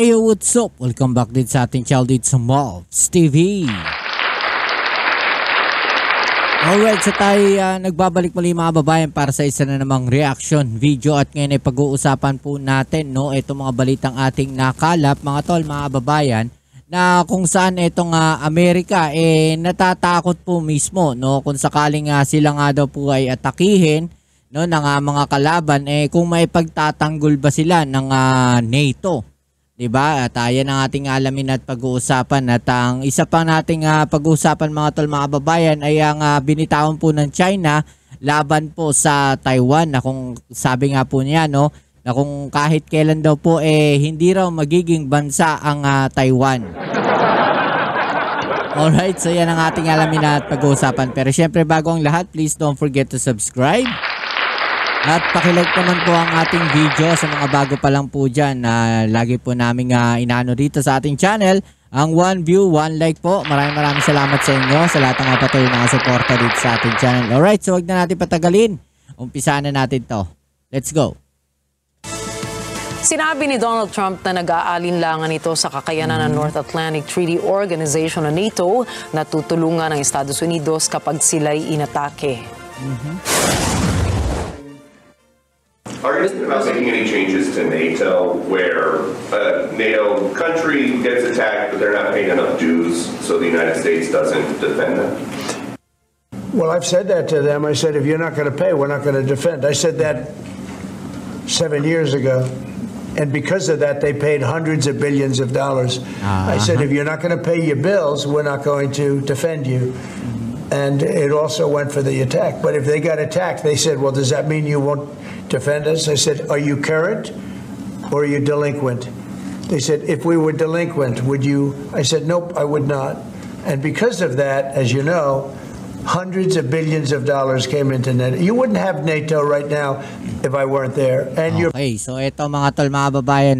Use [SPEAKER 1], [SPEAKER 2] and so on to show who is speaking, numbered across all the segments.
[SPEAKER 1] Ayo, what's up? Welcome back din sa ating channel dito sa Mobs TV. Alright, so tayo nagbabalik muli mga babayan para sa isa na namang reaction video at ngayon ay pag-uusapan po natin itong mga balitang ating nakalap mga tol, mga babayan, na kung saan itong Amerika natatakot po mismo kung sakaling sila nga daw po ay atakihin ng mga kalaban kung may pagtatanggol ba sila ng NATO. Diba? At yan ang ating alamin at pag-uusapan. At ang isa pa nating pag-uusapan mga tol, mga babayan ay ang binitawan po ng China laban po sa Taiwan, na kung sabi nga po niya na kung kahit kailan daw po hindi raw magiging bansa ang Taiwan. Alright, so yan ang ating alamin at pag-uusapan. Pero syempre bago ang lahat, please don't forget to subscribe. At pakilike naman po ang ating video sa mga bago pa lang po dyan na lagi po namin inaano dito sa ating channel. Ang 1 view, 1 like po. Maraming salamat sa inyo sa lahat ng patuloy na suporta dito sa ating channel. Alright, so wag na natin patagalin. Umpisahan na natin to. Let's go.
[SPEAKER 2] Sinabi ni Donald Trump na nag-aalinlangan ito sa kakayanan ng North Atlantic Treaty Organization o NATO na tutulungan ng Estados Unidos kapag sila'y inatake.
[SPEAKER 3] Are you thinking about making any changes to NATO where a NATO country gets attacked but they're not paying enough dues so the United States doesn't defend them?
[SPEAKER 4] Well, I've said that to them. I said, if you're not going to pay, we're not going to defend. I said that 7 years ago. And because of that, they paid hundreds of billions of dollars. I said, if you're not going to pay your bills, we're not going to defend you. And it also went for the attack. But if they got attacked, they said, well, does that mean you won't defend us? I said, are you current or are you delinquent? They said, if we were delinquent, would you? I said, nope, I would not. And because of that, as you know, hundreds of billions of dollars came into NATO. You wouldn't have NATO right now if I weren't there. And
[SPEAKER 1] okay, so ito mga tol, mga babayan,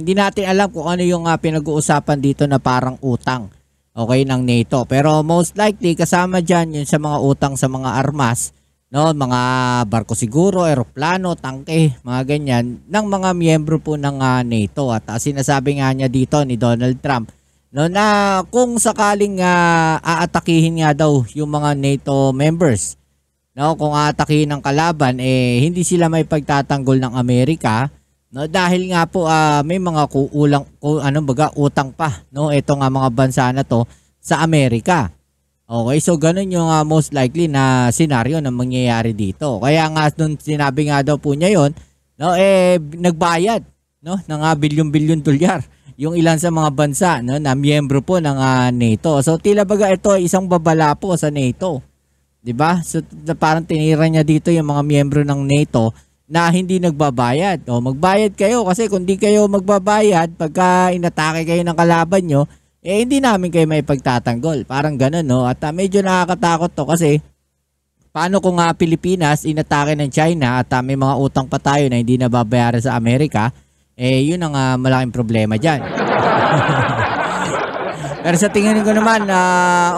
[SPEAKER 1] hindi natin alam kung ano yung pinag-uusapan dito na parang utang, okay, ng NATO. Pero most likely kasama dyan yun sa mga utang sa mga armas, mga barko siguro, eroplano, tangke, mga ganyan, ng mga miyembro po ng NATO. At sinasabi nga niya dito ni Donald Trump na kung sakaling aatakihin nga daw yung mga NATO members, kung aatakihin ng kalaban, hindi sila may pagtatanggol ng Amerika, dahil nga po may mga utang pa, ito nga mga bansa na to sa Amerika. Okay, so ganun yung most likely na senaryo na mangyayari dito. Kaya nga nung sinabi nga daw po niya yun, nagbayad ng bilyon-bilyon dolyar yung ilan sa mga bansa na miyembro po ng NATO. So tila baga ito ay isang babala po sa NATO. 'Di ba? So parang tinira niya dito yung mga miyembro ng NATO na hindi nagbabayad. Magbayad kayo kasi kung di kayo magbabayad pagka inatake kayo ng kalaban nyo, hindi namin kayo may pagtatanggol. Parang gano'n, At medyo nakakatakot to kasi paano kung Pilipinas inatake ng China at may mga utang pa tayo na hindi nababayaran sa Amerika, yun ang malaking problema dyan. Pero sa tingin ko naman,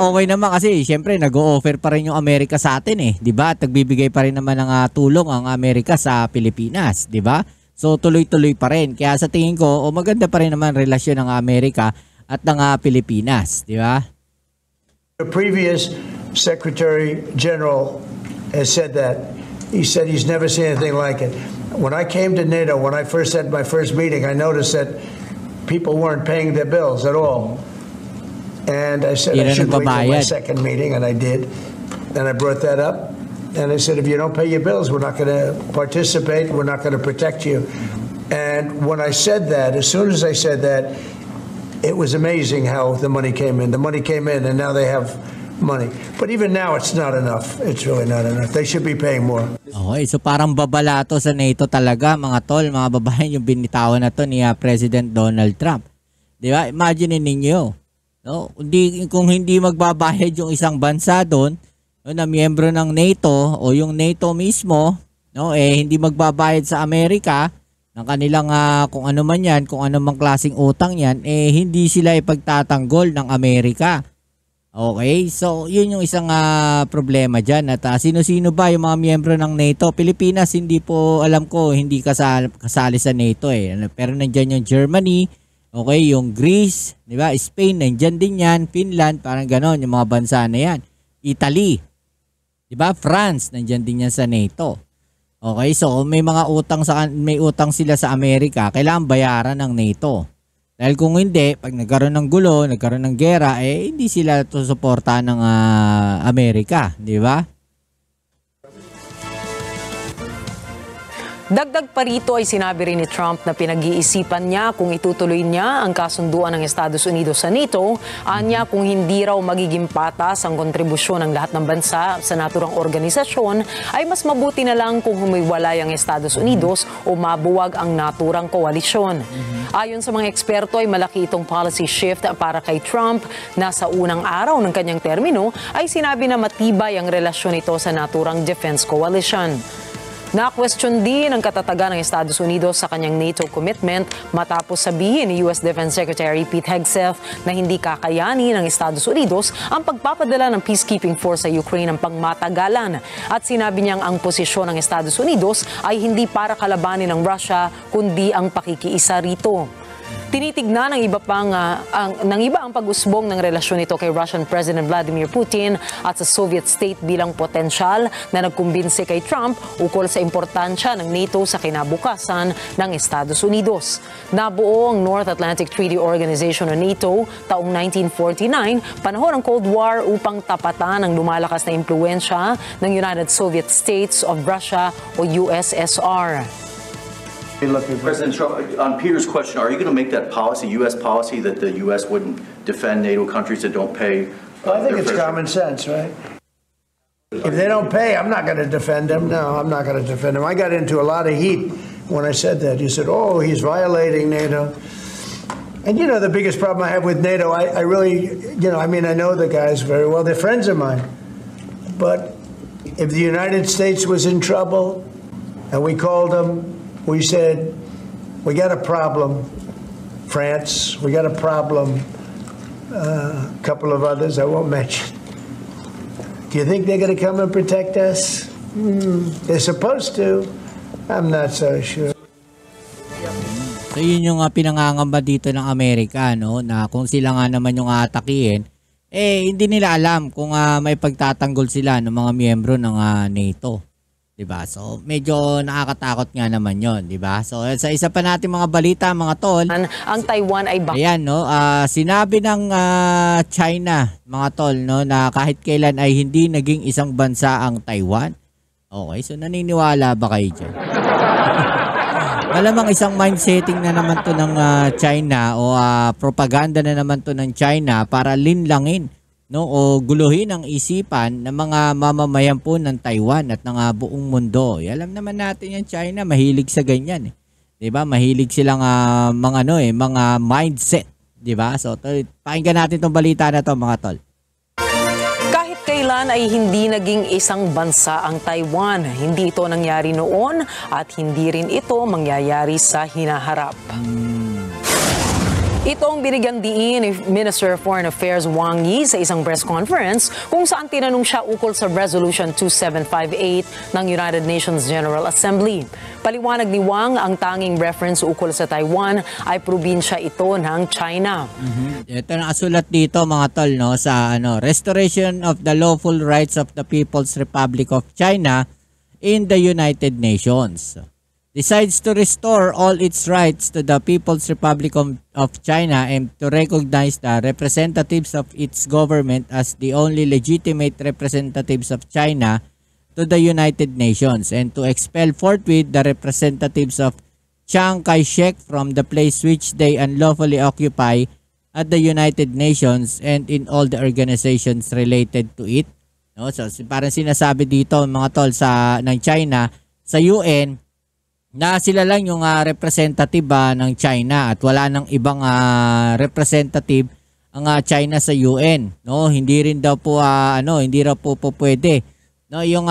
[SPEAKER 1] okay naman kasi syempre nag-o-offer pa rin yung Amerika sa atin diba? At nagbibigay pa rin naman ng tulong ang Amerika sa Pilipinas, diba? So tuloy-tuloy pa rin. Kaya sa tingin ko, maganda pa rin naman relasyon ng Amerika at ng Pilipinas, di ba?
[SPEAKER 4] The previous Secretary General has said that. He said he's never seen anything like it. When I came to NATO, when I first had my first meeting, I noticed that people weren't paying their bills at all. And I said I should wait for my second meeting, and I did. And I brought that up. And I said, if you don't pay your bills, we're not going to participate. We're not going to protect you. And when I said that, as soon as I said that, it was amazing how the money came in. The money came in, and now they have money. But even now, it's not enough. It's really not enough. They should be paying more.
[SPEAKER 1] Okay, so parang babala to sa NATO talaga, mga tol, mga babayan, yung binitawan na to ni President Donald Trump. Di ba? Imagine ninyo, kung hindi magbabayad yung isang bansa doon, na miyembro ng NATO o yung NATO mismo, hindi magbabayad sa Amerika ng kanilang kung ano man yan, kung ano mang klaseng utang yan, hindi sila ipagtatanggol ng Amerika. Okay, so yun yung isang problema dyan. At sino-sino ba yung mga miyembro ng NATO? Pilipinas, hindi po alam ko, hindi kasali sa NATO eh. Pero nandyan yung Germany, okay, yung Greece, di ba? Spain, nandyan din yan. Finland, parang ganon, yung mga bansa na yan. Italy, di ba? France, nandyan din yan sa NATO. Okay, so may mga may utang sila sa Amerika, kailangan bayaran ng NATO. Dahil kung hindi, pag nagkaroon ng gulo, nagkaroon ng gera, hindi sila susuportahan ng Amerika, di ba?
[SPEAKER 2] Dagdag pa rito ay sinabi rin ni Trump na pinag-iisipan niya kung itutuloy niya ang kasunduan ng Estados Unidos sa NATO. Anya kung hindi raw magiging patas ang kontribusyon ng lahat ng bansa sa naturang organisasyon, ay mas mabuti na lang kung humiwalay ang Estados Unidos o mabuwag ang naturang koalisyon. Ayon sa mga eksperto ay malaki itong policy shift para kay Trump na sa unang araw ng kanyang termino ay sinabi na matibay ang relasyon nito sa naturang defense coalition. Na-question din ang katatagan ng Estados Unidos sa kanyang NATO commitment matapos sabihin ni US Defense Secretary Pete Hegseth na hindi kakayanin ng Estados Unidos ang pagpapadala ng peacekeeping force sa Ukraine ng pangmatagalan. At sinabi niyang ang posisyon ng Estados Unidos ay hindi para kalabanin ng Russia kundi ang pakikiisa rito. Tinitignan ng iba ang pag-usbong ng relasyon nito kay Russian President Vladimir Putin at sa Soviet state bilang potensyal na nagkumbinsi kay Trump ukol sa importansya ng NATO sa kinabukasan ng Estados Unidos. Nabuo ang North Atlantic Treaty Organization o NATO taong 1949, panahon ng Cold War upang tapatan ang lumalakas na impluensya ng United Soviet States of Russia o USSR.
[SPEAKER 5] President Trump, on Peter's question, are you going to make that policy, U.S. policy, that the U.S. wouldn't defend NATO countries that don't pay?
[SPEAKER 4] Well, I think it's common sense, right? If they don't pay, I'm not going to defend them. No, I'm not going to defend them. I got into a lot of heat when I said that. You said, oh, he's violating NATO. And, you know, the biggest problem I have with NATO, I really, you know, I mean, I know the guys very well. They're friends of mine. But if the United States was in trouble and we called them, we said, we got a problem, France, we got a problem, a couple of others I won't mention. Do you think they're going to come and protect us? They're supposed to. I'm not so sure.
[SPEAKER 1] So yun yung pinangangamba dito ng Amerika, no? Na kung sila nga naman yung aatakihin, hindi nila alam kung may pagtatanggol sila ng mga miyembro ng NATO. Diba? So, medyo nakakatakot nga naman yon, diba? So, sa isa pa natin mga balita, mga tol.
[SPEAKER 2] Ang Taiwan ay
[SPEAKER 1] ayan, no? Sinabi ng China, mga tol, no? Na kahit kailan ay hindi naging isang bansa ang Taiwan. Okay, so naniniwala ba kayo dyan? Malamang isang mind setting na naman to ng China o propaganda na naman to ng China para linlangin, no, o guluhin ang isipan ng mga mamamayan po ng Taiwan at ng buong mundo. Alam naman natin yung China, mahilig sa ganyan. 'Di ba? Mahilig silang mga mindset, 'di ba? So, pakinggan natin tong balita na to, mga tol.
[SPEAKER 2] Kahit kailan ay hindi naging isang bansa ang Taiwan. Hindi ito nangyari noon at hindi rin ito mangyayari sa hinaharap. Ito ang binigyang diin ni Minister of Foreign Affairs Wang Yi sa isang press conference kung saan tinanong siya ukol sa Resolution 2758 ng United Nations General Assembly. Paliwanag ni Wang, ang tanging reference ukol sa Taiwan ay probinsya ito ng China.
[SPEAKER 1] Ito na asulat dito, mga tol, no, sa Restoration of the Lawful Rights of the People's Republic of China in the United Nations. Decides to restore all its rights to the People's Republic of China and to recognize the representatives of its government as the only legitimate representatives of China to the United Nations and to expel forthwith the representatives of Chiang Kai-shek from the place which they unlawfully occupy at the United Nations and in all the organizations related to it. No? So parang sinasabi dito, mga tol, ng China sa UN na sila lang yung representative ng China at wala nang ibang representative ang China sa UN, no? Hindi rin daw po hindi raw po pwede, no, yung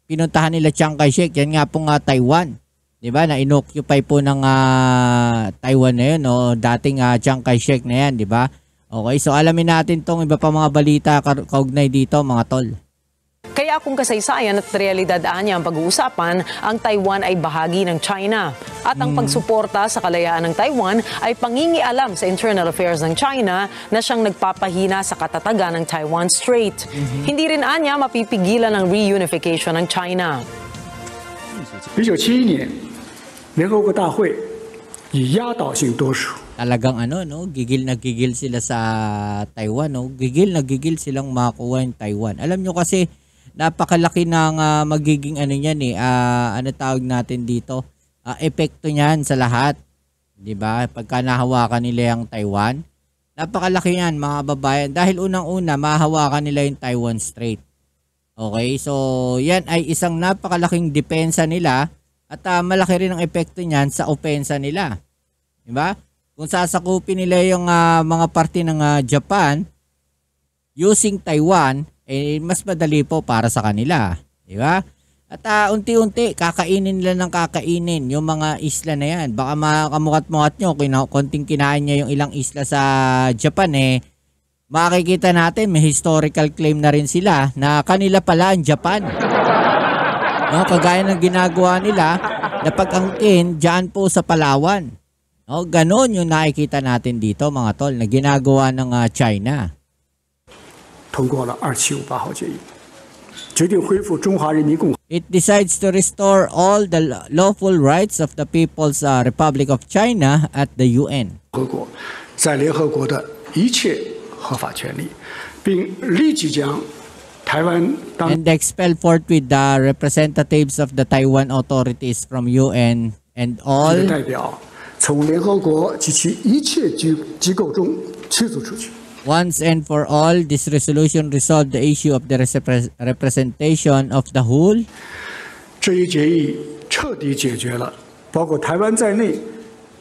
[SPEAKER 1] pinuntahan nila Chiang Kai-shek, yan nga pong Taiwan, 'di ba? Na inoccupy po ng Taiwan na 'yon, no? Dating Chiang Kai-shek na yan, 'di ba? Okay, so alamin natin tong iba pa mga balita kaugnay dito mga tol.
[SPEAKER 2] Kaya kung kasaysayan at realidad niya ang pag-uusapan, ang Taiwan ay bahagi ng China. At ang pagsuporta sa kalayaan ng Taiwan ay pangingialam sa internal affairs ng China na siyang nagpapahina sa katatagan ng Taiwan Strait. Hindi rin anya mapipigilan ang reunification ng China.
[SPEAKER 6] 1971年，联合国大会以压倒性多数
[SPEAKER 1] Talagang ano, no, gigil na gigil sila sa Taiwan, no? Gigil na gigil silang makuha yung Taiwan. Alam nyo kasi, napakalaki ng magiging ano niyan eh, ano tawag natin dito, epekto niyan sa lahat. 'Di ba? Pagka nahawakan nila yung Taiwan, napakalaki yan mga babayan dahil unang-una mahahawakan nila yung Taiwan Strait. Okay? So, yan ay isang napakalaking depensa nila at malaki rin ang epekto niyan sa opensa nila. 'Di ba? Kung sasakupin nila yung mga parte ng Japan using Taiwan, eh mas madali po para sa kanila, di ba? At unti-unti kakainin nila ng kakainin yung mga isla na yan. Baka makamukat-mukat nyo, konting kinain niya yung ilang isla sa Japan, eh makikita natin may historical claim na rin sila na kanila pala ang Japan. No, kagaya ng ginagawa nila na pag-angkin dyan po sa Palawan. No, ganon yung nakikita natin dito mga tol na ginagawa ng China.
[SPEAKER 6] 通过了2758号决议，决定恢复中华人民共和
[SPEAKER 1] It decides to restore all the lawful rights of the People's Republic of China at the UN.
[SPEAKER 6] 国在联合国的一切合法权利，并立即将台湾当
[SPEAKER 1] And expel forthwith the representatives of the Taiwan authorities from UN and
[SPEAKER 6] 局
[SPEAKER 1] all
[SPEAKER 6] 的代表从联合国及其一切机构中驱逐出去。
[SPEAKER 1] once and for all. This resolution resolved the issue of the representation of the whole
[SPEAKER 6] 这一决议彻底解决了包括台湾在内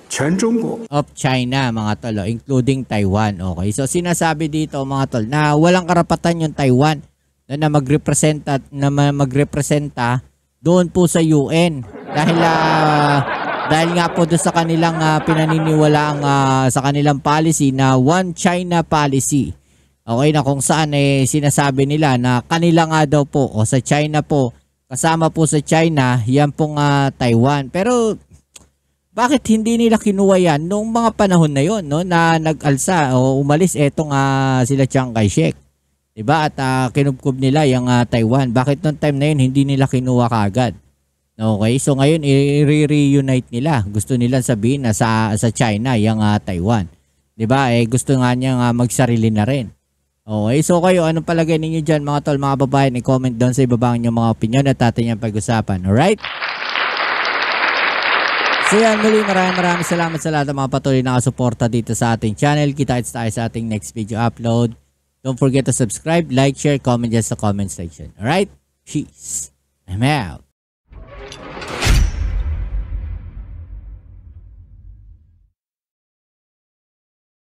[SPEAKER 6] 全中国
[SPEAKER 1] of China mga tol, including Taiwan. Okay, so sinasabi dito mga tol na walang karapatan yung Taiwan na magrepresenta doon po sa UN dahil nga po doon sa kanilang pinaniniwalaang sa kanilang policy na One China policy. Okay, na kung saan sinasabi nila na kanila nga daw po o sa China po, kasama po sa China, yan pong Taiwan. Pero bakit hindi nila kinuha yan noong mga panahon na yon, no, na nag-alsa o umalis etong sila Chiang Kai-shek? Diba? At kinubkob nila yung Taiwan. Bakit noong time na yun hindi nila kinuha kaagad? Okay, so ngayon i-reunite nila. Gusto nilang sabihin na sa China yung Taiwan. 'Di ba? Gusto nga niya magsarili na rin. Okay, so kayo anong palagay ninyo diyan mga tol, mga babae? I-comment down sa ibaba ang inyong mga opinion at atin yung pag-usapan. All right? So yan, muli maraming salamat sa lahat ng mga patuloy na nakasuporta dito sa ating channel. Kita-kits tayo sa ating next video upload. Don't forget to subscribe, like, share, comment dyan sa comment section. All right? Peace. I'm out.